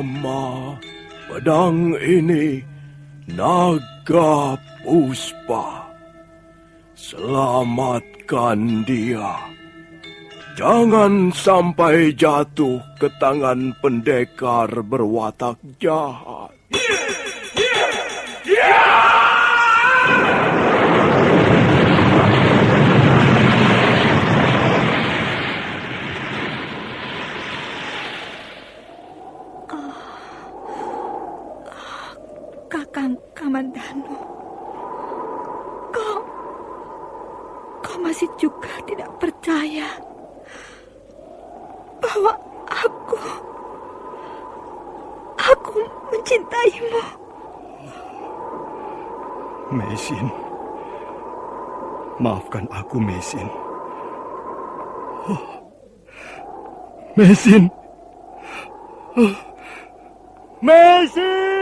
Nama pedang ini Naga Puspa. Selamatkan dia. Jangan sampai jatuh ke tangan pendekar berwatak jahat. Kakang Kamandanu, kau masih juga tidak percaya bahwa aku mencintaimu. Meisin, maafkan aku, Meisin. Meisin. Meisin!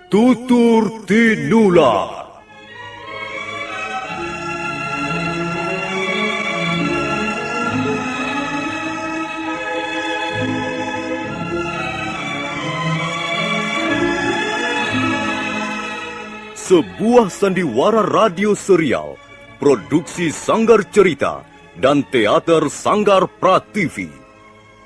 Tutur Tinula. Sebuah sandiwara radio serial, produksi Sanggar Cerita dan Teater Sanggar Prativi.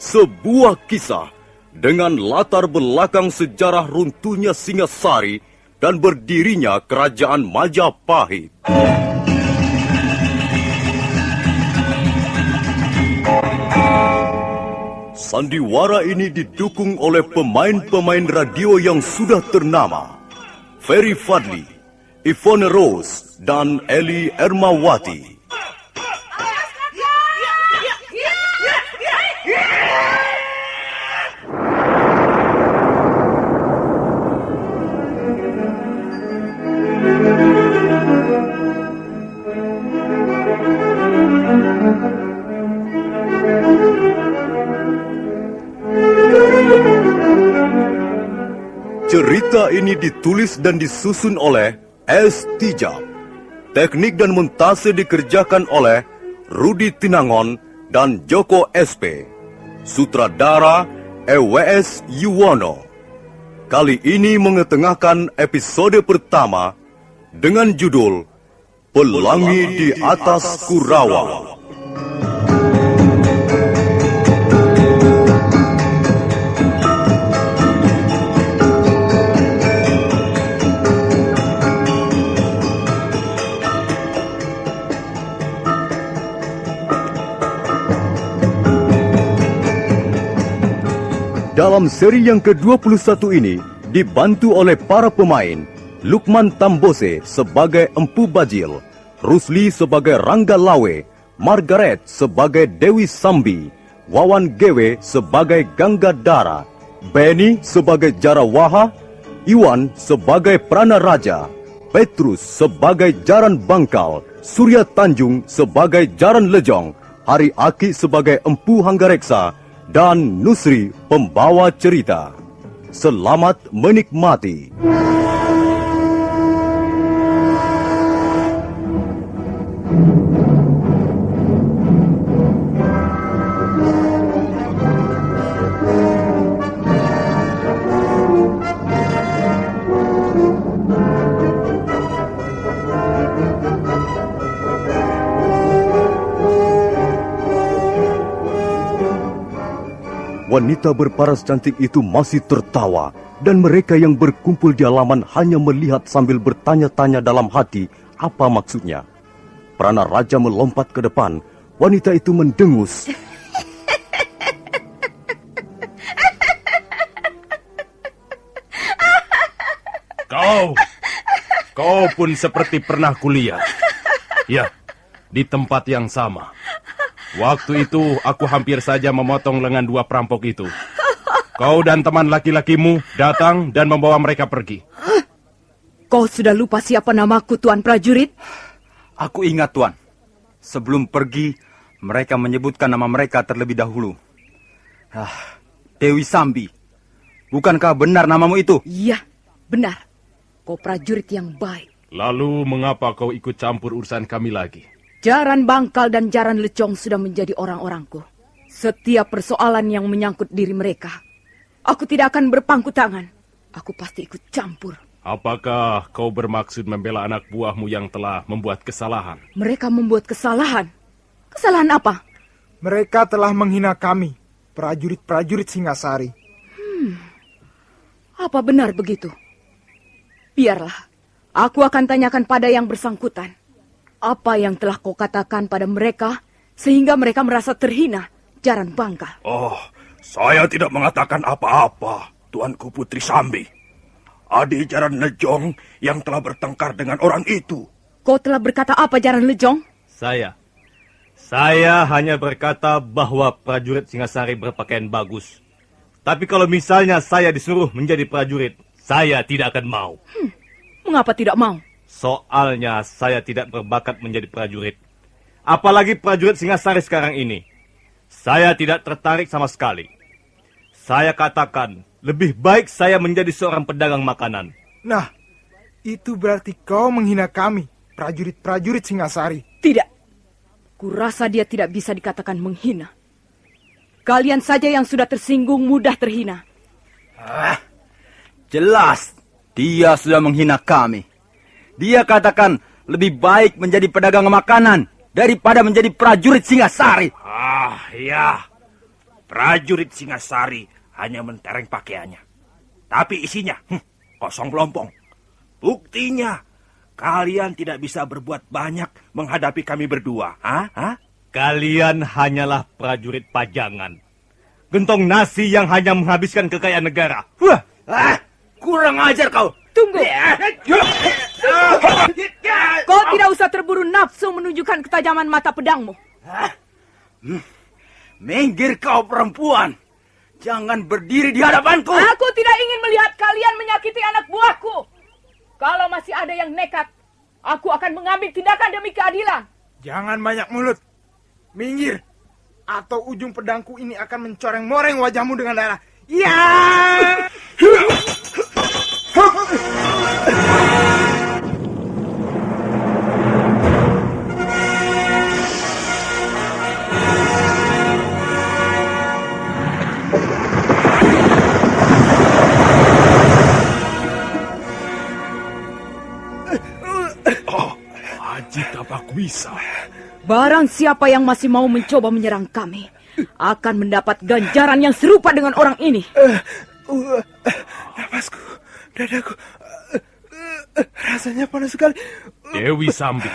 Sebuah kisah dengan latar belakang sejarah runtuhnya Singasari dan berdirinya Kerajaan Majapahit. Sandiwara ini didukung oleh pemain-pemain radio yang sudah ternama. Ferry Fadli, Yvonne Rose, dan Eli Ermawati. Cerita ini ditulis dan disusun oleh S. Tijab. Teknik dan montase dikerjakan oleh Rudi Tinangon dan Joko SP. Sutradara EWS Yuwono. Kali ini mengetengahkan episode pertama dengan judul Pelangi di Atas Kurawa. Dalam seri yang ke-21 ini, dibantu oleh para pemain, Lukman Tambose sebagai Empu Bajil, Rusli sebagai Rangga Lawe, Margaret sebagai Dewi Sambi, Wawan Gewe sebagai Gangga Dara, Benny sebagai Jarawaha, Iwan sebagai Prana Raja, Petrus sebagai Jaran Bangkal, Surya Tanjung sebagai Jaran Lejong, Hari Aki sebagai Empu Hanggareksa, dan Nusri pembawa cerita. Selamat menikmati. Wanita berparas cantik itu masih tertawa, dan mereka yang berkumpul di halaman hanya melihat sambil bertanya-tanya dalam hati apa maksudnya. Prana Raja melompat ke depan, wanita itu mendengus. Kau pun seperti pernah kulihat. Ya, di tempat yang sama. Waktu itu aku hampir saja memotong lengan dua perampok itu. Kau dan teman laki-lakimu datang dan membawa mereka pergi. Kau sudah lupa siapa namaku, Tuan Prajurit? Aku ingat, Tuan. Sebelum pergi, mereka menyebutkan nama mereka terlebih dahulu. Dewi Sambi. Bukankah benar namamu itu? Iya, benar. Kau prajurit yang baik. Lalu mengapa kau ikut campur urusan kami lagi? Jaran Bangkal dan Jaran Lecong sudah menjadi orang-orangku. Setiap persoalan yang menyangkut diri mereka, aku tidak akan berpangku tangan. Aku pasti ikut campur. Apakah kau bermaksud membela anak buahmu yang telah membuat kesalahan? Mereka membuat kesalahan. Kesalahan apa? Mereka telah menghina kami, prajurit-prajurit Singasari. Apa benar begitu? Biarlah, aku akan tanyakan pada yang bersangkutan. Apa yang telah kau katakan pada mereka sehingga mereka merasa terhina, Jaran Bangkal? Oh, saya tidak mengatakan apa-apa, Tuanku Putri Sambi. Adik Jaran Lejong yang telah bertengkar dengan orang itu. Kau telah berkata apa, Jaran Lejong? Saya hanya berkata bahwa prajurit Singasari berpakaian bagus. Tapi kalau misalnya saya disuruh menjadi prajurit, saya tidak akan mau. Mengapa tidak mau? Soalnya saya tidak berbakat menjadi prajurit. Apalagi prajurit Singasari sekarang ini. Saya tidak tertarik sama sekali. Saya katakan, lebih baik saya menjadi seorang pedagang makanan. Nah, itu berarti kau menghina kami, prajurit-prajurit Singasari. Tidak. Kurasa dia tidak bisa dikatakan menghina. Kalian saja yang sudah tersinggung mudah terhina. Jelas, dia sudah menghina kami. Dia katakan lebih baik menjadi pedagang makanan daripada menjadi prajurit Singasari. Ya, prajurit Singasari hanya mentereng pakaiannya. Tapi isinya kosong melompong. Buktinya, kalian tidak bisa berbuat banyak menghadapi kami berdua. Kalian hanyalah prajurit pajangan. Gentong nasi yang hanya menghabiskan kekayaan negara. Kurang ajar kau. Tunggu. Kau tidak usah terburu nafsu menunjukkan ketajaman mata pedangmu. Minggir kau perempuan. Jangan berdiri di hadapanku. Aku tidak ingin melihat kalian menyakiti anak buahku. Kalau masih ada yang nekat, aku akan mengambil tindakan demi keadilan. Jangan banyak mulut. Minggir. Atau ujung pedangku ini akan mencoreng-moreng wajahmu dengan darah. Ya! Haji Tapak Wisa. Barang siapa yang masih mau mencoba menyerang kami, akan mendapat ganjaran yang serupa dengan orang ini. Napasku, dadaku, rasanya panas sekali. Dewi Sambi,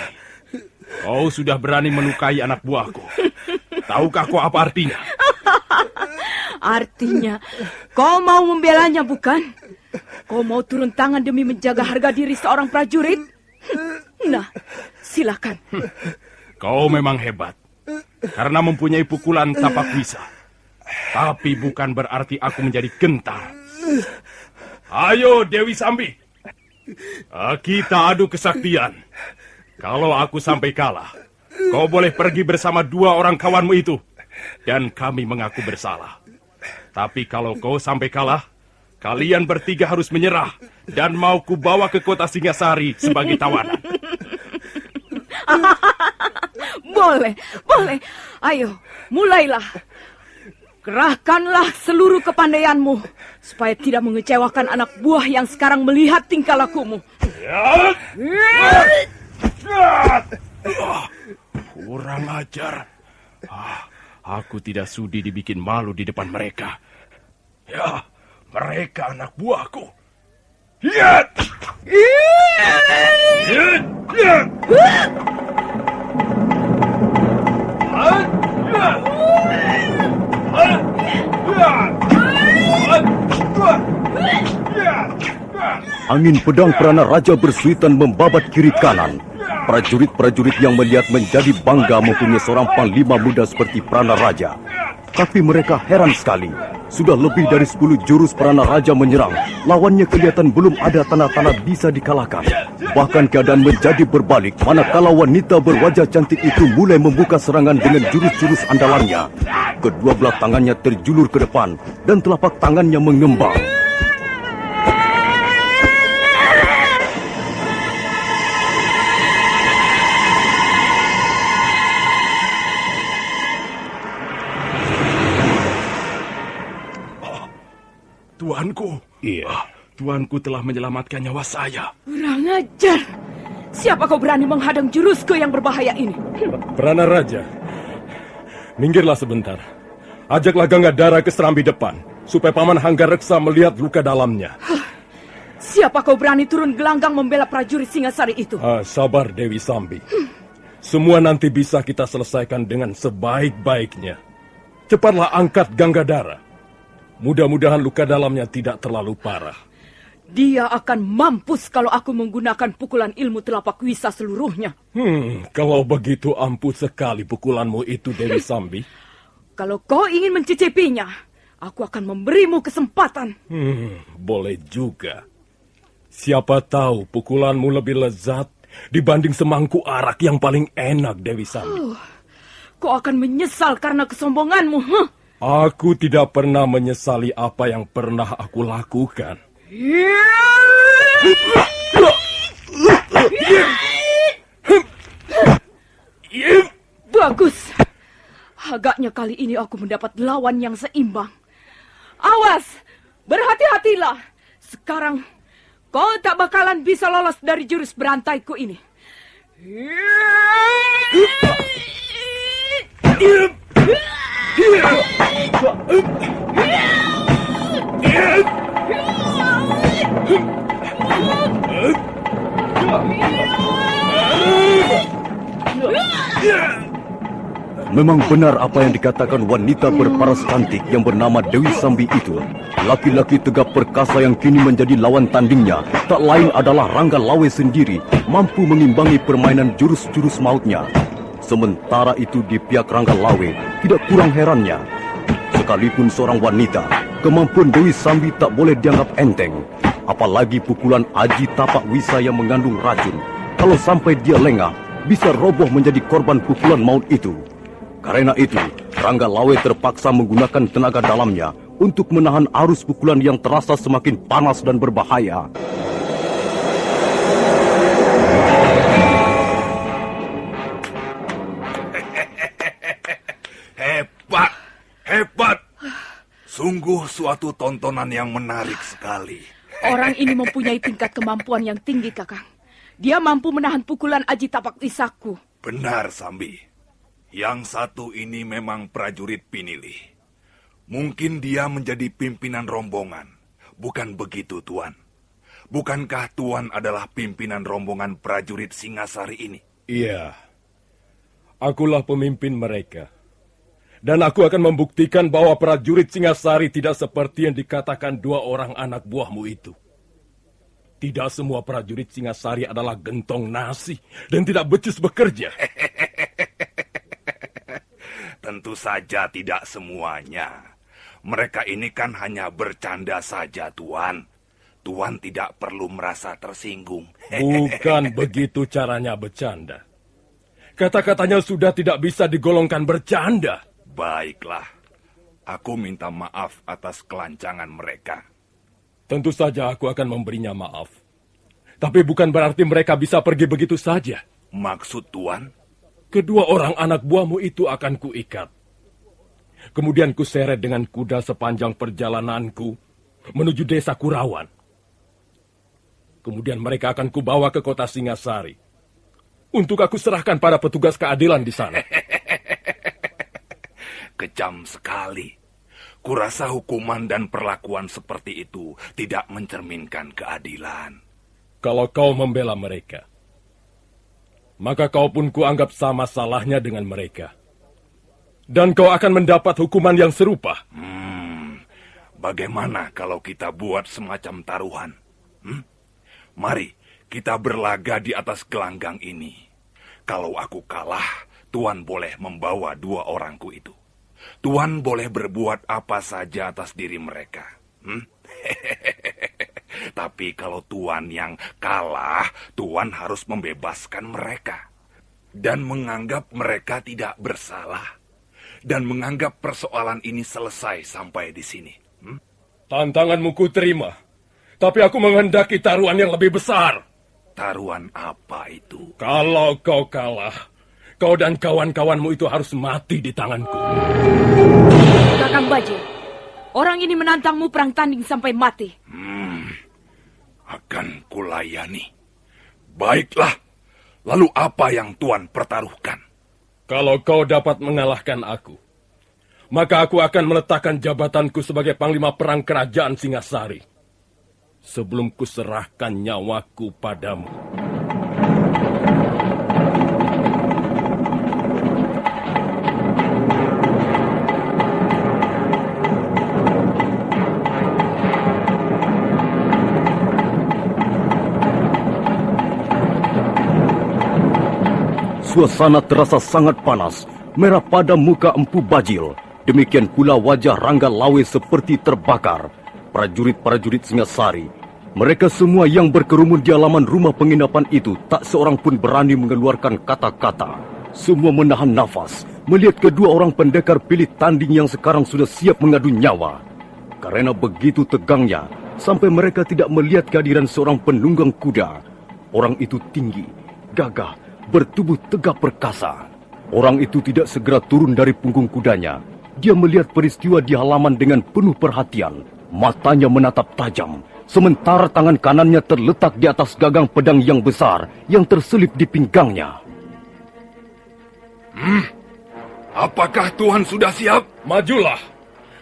kau sudah berani melukai anak buahku. Tahukah kau apa artinya? Artinya, kau mau membelanya, bukan? Kau mau turun tangan demi menjaga harga diri seorang prajurit? Nah, silakan. Kau memang hebat, karena mempunyai pukulan tapak wisa. Tapi bukan berarti aku menjadi gentar. Ayo Dewi Sambi, kita adu kesaktian. Kalau aku sampai kalah, kau boleh pergi bersama 2 orang kawanmu itu, dan kami mengaku bersalah. Tapi kalau kau sampai kalah, kalian bertiga harus menyerah, dan mau kubawa ke kota Singasari sebagai tawanan. Boleh. Ayo, mulailah. Kerahkanlah seluruh kepandaianmu, supaya tidak mengecewakan anak buah yang sekarang melihat tingkah lakumu. Kurang ajar. Aku tidak sudi dibikin malu di depan mereka. Ya, mereka anak buahku. Hiat! Angin pedang Prana Raja bersuitan membabat kiri kanan. Prajurit-prajurit yang melihat menjadi bangga mempunyai seorang panglima muda seperti Prana Raja. Tapi mereka heran sekali. Sudah lebih dari 10 jurus Prana Raja menyerang. Lawannya kelihatan belum ada tanda-tanda bisa dikalahkan. Bahkan keadaan menjadi berbalik manakala wanita berwajah cantik itu mulai membuka serangan dengan jurus-jurus andalannya. Kedua belah tangannya terjulur ke depan dan telapak tangannya mengembang. tuanku. Iya, tuanku telah menyelamatkan nyawa saya. Kurang ajar. Siapa kau berani menghadang jurusku yang berbahaya ini? Prana Raja, minggirlah sebentar. Ajaklah Ganggadara ke serambi depan, supaya Paman Hanggareksa melihat luka dalamnya. Siapa kau berani turun gelanggang membela prajurit Singasari itu? Sabar Dewi Sambi. Semua nanti bisa kita selesaikan dengan sebaik-baiknya. Cepatlah angkat Ganggadara. Mudah-mudahan luka dalamnya tidak terlalu parah. Dia akan mampus kalau aku menggunakan pukulan ilmu telapak wisa seluruhnya. Kalau begitu ampuh sekali pukulanmu itu, Dewi Sambi. Kalau kau ingin mencicipinya, aku akan memberimu kesempatan. Boleh juga. Siapa tahu pukulanmu lebih lezat dibanding semangkuk arak yang paling enak, Dewi Sambi. Kau akan menyesal karena kesombonganmu. Aku tidak pernah menyesali apa yang pernah aku lakukan. Bagus. Agaknya kali ini aku mendapat lawan yang seimbang. Awas, berhati-hatilah. Sekarang kau tak bakalan bisa lolos dari jurus berantaiku ini. Memang benar apa yang dikatakan wanita berparas cantik yang bernama Dewi Sambi itu. Laki-laki tegap perkasa yang kini menjadi lawan tandingnya tak lain adalah Rangga Lawe sendiri, mampu mengimbangi permainan jurus-jurus mautnya. Sementara itu di pihak Rangga Lawe tidak kurang herannya. Sekalipun seorang wanita, kemampuan Dewi Sambi tak boleh dianggap enteng. Apalagi pukulan Aji Tapak Wisa yang mengandung racun. Kalau sampai dia lengah, bisa roboh menjadi korban pukulan maut itu. Karena itu, Rangga Lawe terpaksa menggunakan tenaga dalamnya untuk menahan arus pukulan yang terasa semakin panas dan berbahaya. Hebat, hebat. Sungguh suatu tontonan yang menarik sekali. Orang ini mempunyai tingkat kemampuan yang tinggi, Kakang. Dia mampu menahan pukulan Aji Tapak Wisaku. Benar, Sambi. Yang satu ini memang prajurit pinilih. Mungkin dia menjadi pimpinan rombongan. Bukan begitu, Tuan? Bukankah Tuan adalah pimpinan rombongan prajurit Singasari ini? Iya. Akulah pemimpin mereka. Dan aku akan membuktikan bahwa prajurit Singasari tidak seperti yang dikatakan dua orang anak buahmu itu. Tidak semua prajurit Singasari adalah gentong nasi dan tidak becus bekerja. Tentu saja tidak semuanya. Mereka ini kan hanya bercanda saja, Tuan. Tuan tidak perlu merasa tersinggung. Bukan begitu caranya bercanda. Kata-katanya sudah tidak bisa digolongkan bercanda. Baiklah, aku minta maaf atas kelancangan mereka. Tentu saja aku akan memberinya maaf. Tapi bukan berarti mereka bisa pergi begitu saja. Maksud Tuan? Kedua orang anak buahmu itu akan kuikat. Kemudian kuseret dengan kuda sepanjang perjalananku menuju desa Kurawan. Kemudian mereka akan kubawa ke kota Singasari. Untuk aku serahkan pada petugas keadilan di sana. Kejam sekali. Kurasa hukuman dan perlakuan seperti itu tidak mencerminkan keadilan. Kalau kau membela mereka, maka kau pun kuanggap sama salahnya dengan mereka. Dan kau akan mendapat hukuman yang serupa. Bagaimana kalau kita buat semacam taruhan? Mari kita berlaga di atas gelanggang ini. Kalau aku kalah, Tuan boleh membawa dua orangku itu. Tuan boleh berbuat apa saja atas diri mereka. Tapi kalau Tuan yang kalah, Tuan harus membebaskan mereka. Dan menganggap mereka tidak bersalah. Dan menganggap persoalan ini selesai sampai di sini. Tantanganmu ku terima. Tapi aku menghendaki taruhan yang lebih besar. Taruhan apa itu? Kalau kau kalah, kau dan kawan-kawanmu itu harus mati di tanganku. Kakang Bajil, Orang ini menantangmu perang tanding sampai mati. Akan kulayani. Baiklah. Lalu apa yang Tuan pertaruhkan? Kalau kau dapat mengalahkan aku, maka aku akan meletakkan jabatanku sebagai Panglima Perang Kerajaan Singasari sebelum kuserahkan nyawaku padamu. Suasana terasa sangat panas, merah pada muka Empu Bajil. Demikian pula wajah Rangga Lawe seperti terbakar. Prajurit-prajurit Singasari, mereka semua yang berkerumun di halaman rumah penginapan itu, tak seorang pun berani mengeluarkan kata-kata. Semua menahan nafas, melihat kedua orang pendekar pilih tanding yang sekarang sudah siap mengadu nyawa. Karena begitu tegangnya, sampai mereka tidak melihat kehadiran seorang penunggang kuda. Orang itu tinggi, gagah, bertubuh tegap perkasa. Orang itu tidak segera turun dari punggung kudanya. Dia melihat peristiwa di halaman dengan penuh perhatian. Matanya menatap tajam, sementara tangan kanannya terletak di atas gagang pedang yang besar yang terselip di pinggangnya. Apakah Tuhan sudah siap? Majulah,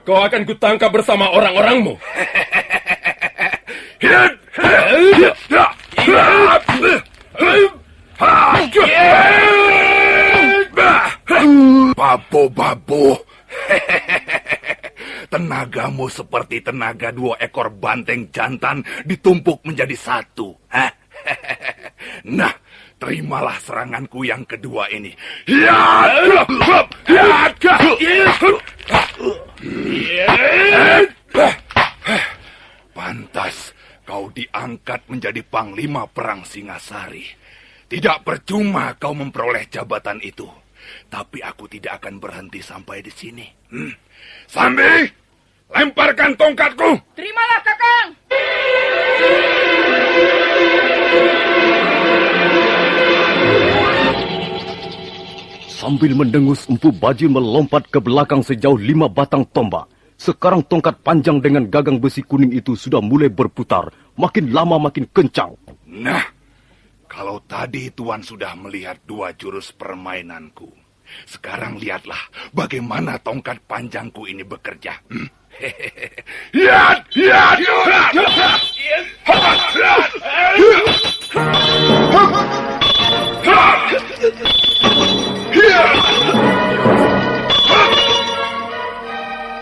kau akan kutangkap bersama orang-orangmu. Babo-babo. Tenagamu seperti tenaga 2 ekor banteng jantan ditumpuk menjadi satu. Nah, terimalah seranganku yang kedua ini. Pantas kau diangkat menjadi Panglima Perang Singasari. Tidak percuma kau memperoleh jabatan itu. Tapi aku tidak akan berhenti sampai di sini. Sambi, lemparkan tongkatku. Terimalah, Kakang. Sambil mendengus, Empu Bajil melompat ke belakang sejauh 5 batang tombak. Sekarang tongkat panjang dengan gagang besi kuning itu sudah mulai berputar. Makin lama makin kencang. Nah, kalau tadi Tuan sudah melihat 2 jurus permainanku, sekarang lihatlah bagaimana tongkat panjangku ini bekerja.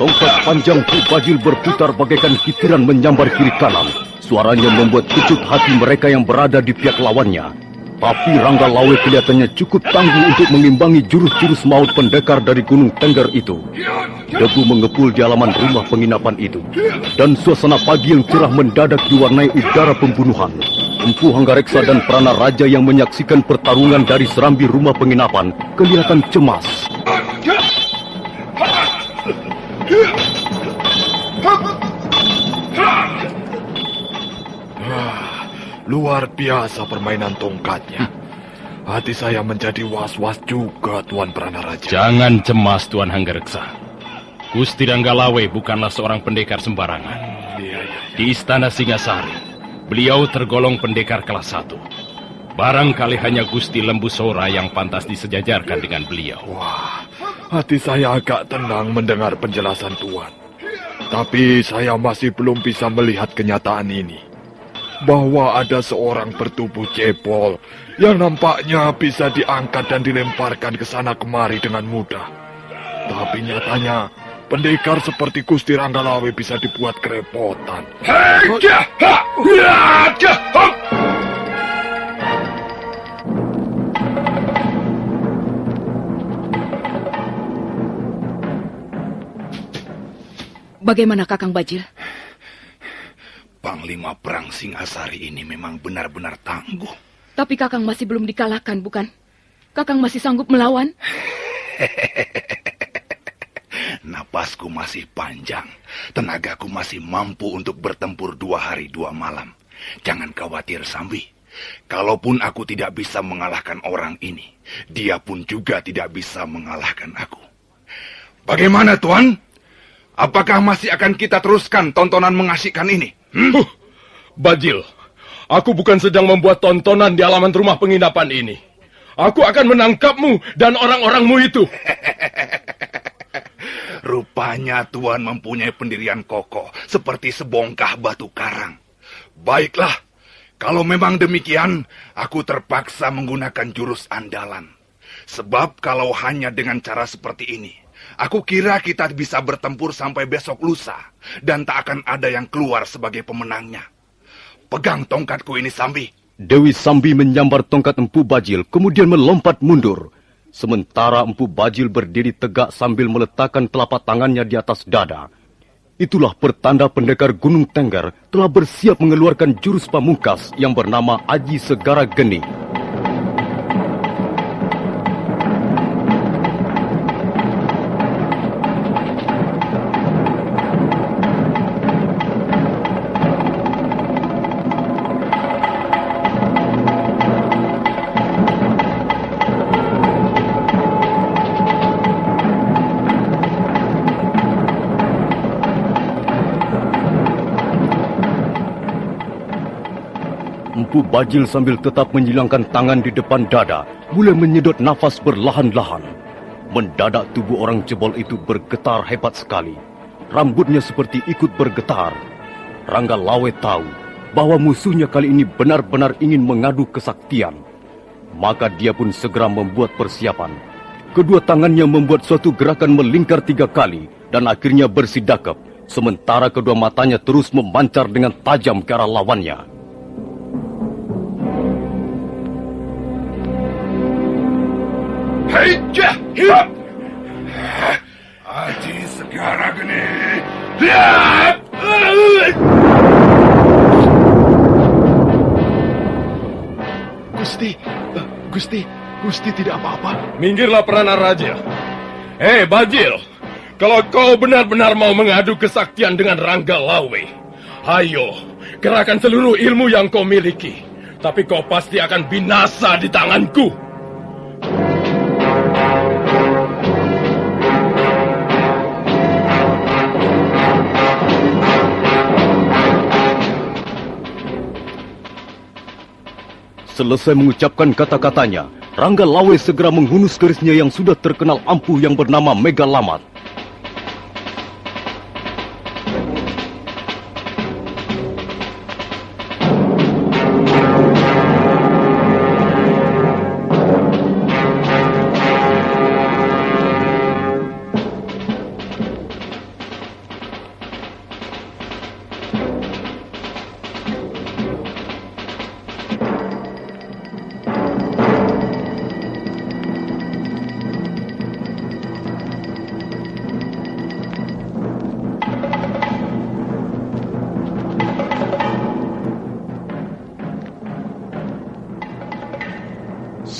Tongkat panjang Empu Bajil berputar bagaikan kitiran menyambar kiri kanan. Suaranya membuat kecut hati mereka yang berada di pihak lawannya. Tapi Rangga Lawe kelihatannya cukup tangguh untuk mengimbangi jurus-jurus maut pendekar dari Gunung Tengger itu. Debu mengepul di halaman rumah penginapan itu. Dan suasana pagi yang cerah mendadak diwarnai udara pembunuhan. Empu Hanggareksa dan Prana Raja yang menyaksikan pertarungan dari serambi rumah penginapan kelihatan cemas. Luar biasa permainan tongkatnya. Hati saya menjadi was-was juga, Tuan Prana Raja. Jangan cemas, Tuan Hanggareksa. Gusti Rangga Lawe bukanlah seorang pendekar sembarangan. Di Istana Singasari, beliau tergolong pendekar kelas 1. Barangkali hanya Gusti Lembu Sora yang pantas disejajarkan dengan beliau. Wah, hati saya agak tenang mendengar penjelasan Tuan. Tapi saya masih belum bisa melihat kenyataan ini. Bahwa ada seorang bertubuh cepol yang nampaknya bisa diangkat dan dilemparkan ke sana kemari dengan mudah. Tapi nyatanya, pendekar seperti Gusti Rangga Lawe bisa dibuat kerepotan. Bagaimana, Kakang Bajil? Panglima Perang Singasari ini memang benar-benar tangguh. Tapi Kakang masih belum dikalahkan, bukan? Kakang masih sanggup melawan? Napasku masih panjang. Tenagaku masih mampu untuk bertempur 2 hari 2 malam. Jangan khawatir, Sambi. Kalaupun aku tidak bisa mengalahkan orang ini, dia pun juga tidak bisa mengalahkan aku. Bagaimana, Tuan? Apakah masih akan kita teruskan tontonan mengasyikkan ini? Bajil, aku bukan sedang membuat tontonan di halaman rumah penginapan ini. Aku akan menangkapmu dan orang-orangmu itu. Rupanya Tuan mempunyai pendirian kokoh seperti sebongkah batu karang. Baiklah, kalau memang demikian, aku terpaksa menggunakan jurus andalan. Sebab kalau hanya dengan cara seperti ini, aku kira kita bisa bertempur sampai besok lusa, dan tak akan ada yang keluar sebagai pemenangnya. Pegang tongkatku ini, Sambi. Dewi Sambi menyambar tongkat Empu Bajil, kemudian melompat mundur. Sementara Empu Bajil berdiri tegak sambil meletakkan telapak tangannya di atas dada. Itulah pertanda pendekar Gunung Tengger telah bersiap mengeluarkan jurus pamungkas yang bernama Aji Segara Geni. Empu Bajil sambil tetap menyilangkan tangan di depan dada, mulai menyedot nafas perlahan-lahan. Mendadak tubuh orang cebol itu bergetar hebat sekali. Rambutnya seperti ikut bergetar. Rangga Lawe tahu bahwa musuhnya kali ini benar-benar ingin mengadu kesaktian. Maka dia pun segera membuat persiapan. Kedua tangannya membuat suatu gerakan melingkar 3 kali dan akhirnya bersidakap, sementara kedua matanya terus memancar dengan tajam ke arah lawannya. Hei, hidup! Aji Segara Geni, lihat! Gusti tidak apa-apa. Minggirlah peranan raja. Hei Bajil, kalau kau benar-benar mau mengadu kesaktian dengan Rangga Lawe, ayo, kerahkan seluruh ilmu yang kau miliki. Tapi kau pasti akan binasa di tanganku. Selesai mengucapkan kata-katanya, Rangga Lawe segera menghunus kerisnya yang sudah terkenal ampuh yang bernama Megalamat.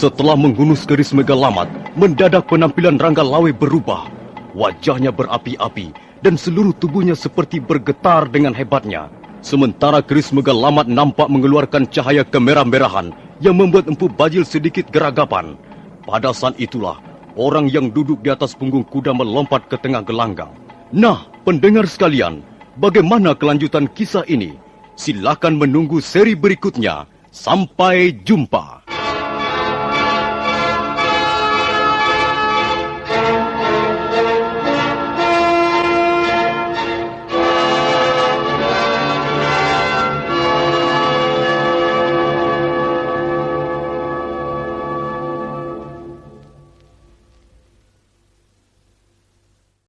Setelah menghunus keris Megalamat, mendadak penampilan Rangga Lawe berubah. Wajahnya berapi-api dan seluruh tubuhnya seperti bergetar dengan hebatnya. Sementara keris Megalamat nampak mengeluarkan cahaya kemerah-merahan yang membuat Empu Bajil sedikit geragapan. Pada saat itulah, orang yang duduk di atas punggung kuda melompat ke tengah gelanggang. Nah, pendengar sekalian, bagaimana kelanjutan kisah ini? Silakan menunggu seri berikutnya. Sampai jumpa.